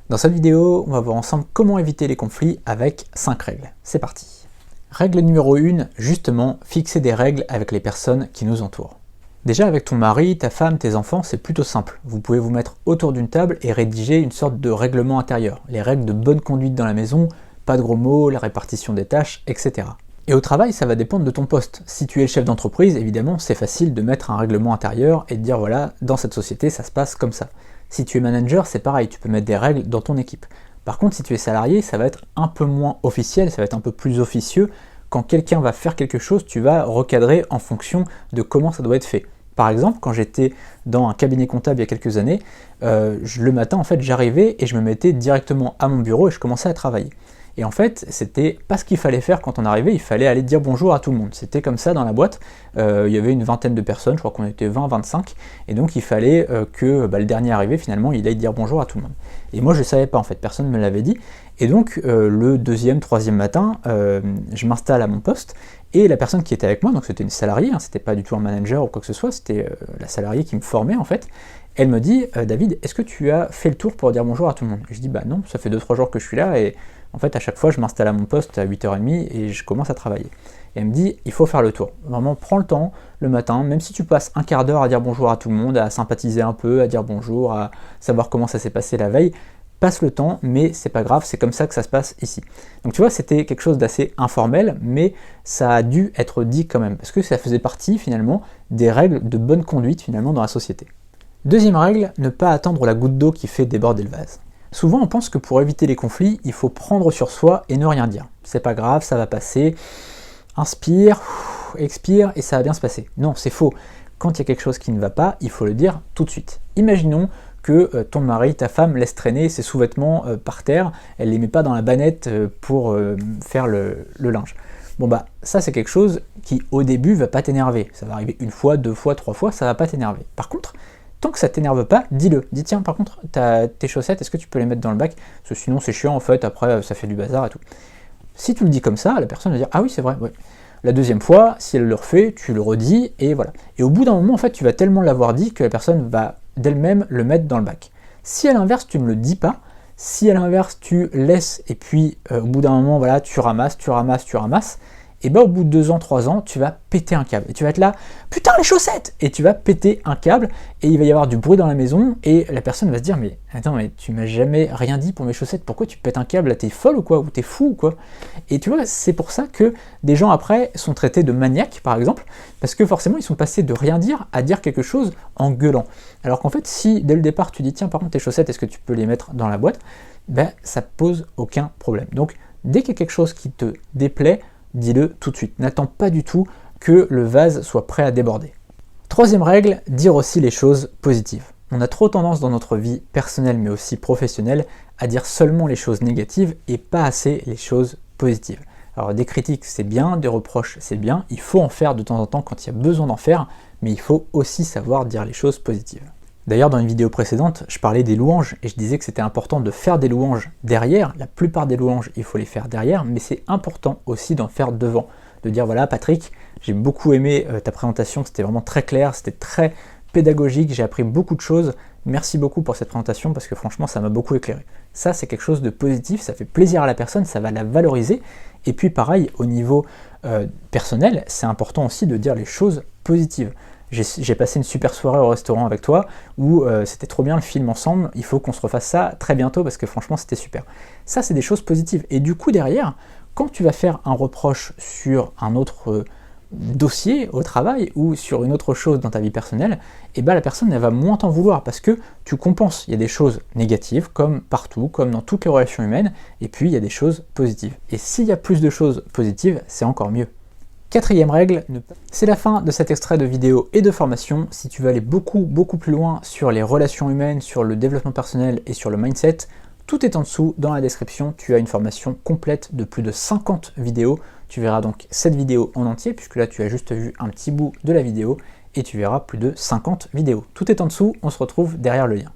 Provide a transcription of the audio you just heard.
Dans cette vidéo, on va voir ensemble comment éviter les conflits avec 5 règles. C'est parti. Règle numéro 1, justement, fixer des règles avec les personnes qui nous entourent. Déjà avec ton mari, ta femme, tes enfants, c'est plutôt simple. Vous pouvez vous mettre autour d'une table et rédiger une sorte de règlement intérieur. Les règles de bonne conduite dans la maison, pas de gros mots, la répartition des tâches, etc. Et au travail, ça va dépendre de ton poste. Si tu es le chef d'entreprise, évidemment, c'est facile de mettre un règlement intérieur et de dire voilà, dans cette société, ça se passe comme ça. Si tu es manager, c'est pareil, tu peux mettre des règles dans ton équipe. Par contre, si tu es salarié, ça va être un peu moins officiel, ça va être un peu plus officieux. Quand quelqu'un va faire quelque chose, tu vas recadrer en fonction de comment ça doit être fait. Par exemple, quand j'étais dans un cabinet comptable il y a quelques années, le matin, en fait, j'arrivais et je me mettais directement à mon bureau et je commençais à travailler. Et en fait, c'était pas ce qu'il fallait faire quand on arrivait, il fallait aller dire bonjour à tout le monde. C'était comme ça dans la boîte, il y avait une vingtaine de personnes, je crois qu'on était 20-25, et donc il fallait que le dernier arrivé, finalement, il aille dire bonjour à tout le monde. Et moi, je ne savais pas, en fait, personne ne me l'avait dit. Et donc, le deuxième, troisième matin, je m'installe à mon poste, et la personne qui était avec moi, donc c'était une salariée, hein, c'était pas du tout un manager ou quoi que ce soit, c'était la salariée qui me formait, en fait. Elle me dit, David, est-ce que tu as fait le tour pour dire bonjour à tout le monde? Et je dis, bah non, ça fait 2-3 jours que je suis là, et en fait, à chaque fois, je m'installe à mon poste à 8h30 et je commence à travailler. Et elle me dit, il faut faire le tour. Vraiment, prends le temps le matin, même si tu passes un quart d'heure à dire bonjour à tout le monde, à sympathiser un peu, à dire bonjour, à savoir comment ça s'est passé la veille, passe le temps, mais c'est pas grave, c'est comme ça que ça se passe ici. Donc tu vois, c'était quelque chose d'assez informel, mais ça a dû être dit quand même, parce que ça faisait partie finalement des règles de bonne conduite finalement dans la société. Deuxième règle, ne pas attendre la goutte d'eau qui fait déborder le vase. Souvent on pense que pour éviter les conflits, il faut prendre sur soi et ne rien dire. C'est pas grave, ça va passer, inspire, expire et ça va bien se passer. Non, c'est faux. Quand il y a quelque chose qui ne va pas, il faut le dire tout de suite. Imaginons que ton mari, ta femme laisse traîner ses sous-vêtements par terre, elle les met pas dans la bannette pour faire le linge. Bon bah ça c'est quelque chose qui au début va pas t'énerver. Ça va arriver une fois, 2 fois, 3 fois, ça va pas t'énerver. Par contre, tant que ça t'énerve pas, dis-le. Dis tiens, par contre, tes chaussettes, est-ce que tu peux les mettre dans le bac? Parce que sinon c'est chiant en fait, après ça fait du bazar et tout. Si tu le dis comme ça, la personne va dire ah oui c'est vrai, ouais. La deuxième fois, si elle le refait, tu le redis et voilà. Et au bout d'un moment, en fait, tu vas tellement l'avoir dit que la personne va d'elle-même le mettre dans le bac. Si à l'inverse, tu ne le dis pas, si à l'inverse, tu laisses et puis au bout d'un moment, voilà, tu ramasses, et bah au bout de 2 ans, 3 ans, tu vas péter un câble. Et tu vas être là, putain les chaussettes! Et tu vas péter un câble, et il va y avoir du bruit dans la maison, et la personne va se dire, mais attends, mais tu m'as jamais rien dit pour mes chaussettes, pourquoi tu pètes un câble là? T'es folle ou quoi? Ou t'es fou ou quoi? Et tu vois, c'est pour ça que des gens après sont traités de maniaques, par exemple, parce que forcément ils sont passés de rien dire à dire quelque chose en gueulant. Alors qu'en fait, si dès le départ tu dis, tiens par contre tes chaussettes, est-ce que tu peux les mettre dans la boîte? Ben ça pose aucun problème. Donc dès qu'il y a quelque chose qui te déplaît, dis-le tout de suite. N'attends pas du tout que le vase soit prêt à déborder. Troisième règle, dire aussi les choses positives. On a trop tendance dans notre vie personnelle mais aussi professionnelle à dire seulement les choses négatives et pas assez les choses positives. Alors des critiques c'est bien, des reproches c'est bien, il faut en faire de temps en temps quand il y a besoin d'en faire, mais il faut aussi savoir dire les choses positives. D'ailleurs, dans une vidéo précédente, je parlais des louanges et je disais que c'était important de faire des louanges derrière. La plupart des louanges, il faut les faire derrière, mais c'est important aussi d'en faire devant. De dire voilà, Patrick, j'ai beaucoup aimé ta présentation, c'était vraiment très clair, c'était très pédagogique, j'ai appris beaucoup de choses. Merci beaucoup pour cette présentation parce que franchement, ça m'a beaucoup éclairé. Ça, c'est quelque chose de positif, ça fait plaisir à la personne, ça va la valoriser. Et puis pareil, au niveau personnel, c'est important aussi de dire les choses positives. J'ai passé une super soirée au restaurant avec toi où c'était trop bien le film ensemble, il faut qu'on se refasse ça très bientôt parce que franchement c'était super. Ça c'est des choses positives et du coup derrière, quand tu vas faire un reproche sur un autre dossier au travail ou sur une autre chose dans ta vie personnelle, et ben la personne elle va moins t'en vouloir parce que tu compenses. Il y a des choses négatives comme partout, comme dans toutes les relations humaines, et puis il y a des choses positives. Et s'il y a plus de choses positives, c'est encore mieux. Quatrième règle, c'est la fin de cet extrait de vidéo et de formation. Si tu veux aller beaucoup plus loin sur les relations humaines, sur le développement personnel et sur le mindset, tout est en dessous dans la description. Tu as une formation complète de plus de 50 vidéos. Tu verras donc cette vidéo en entier, puisque là tu as juste vu un petit bout de la vidéo, et tu verras plus de 50 vidéos. Tout est en dessous, on se retrouve derrière le lien.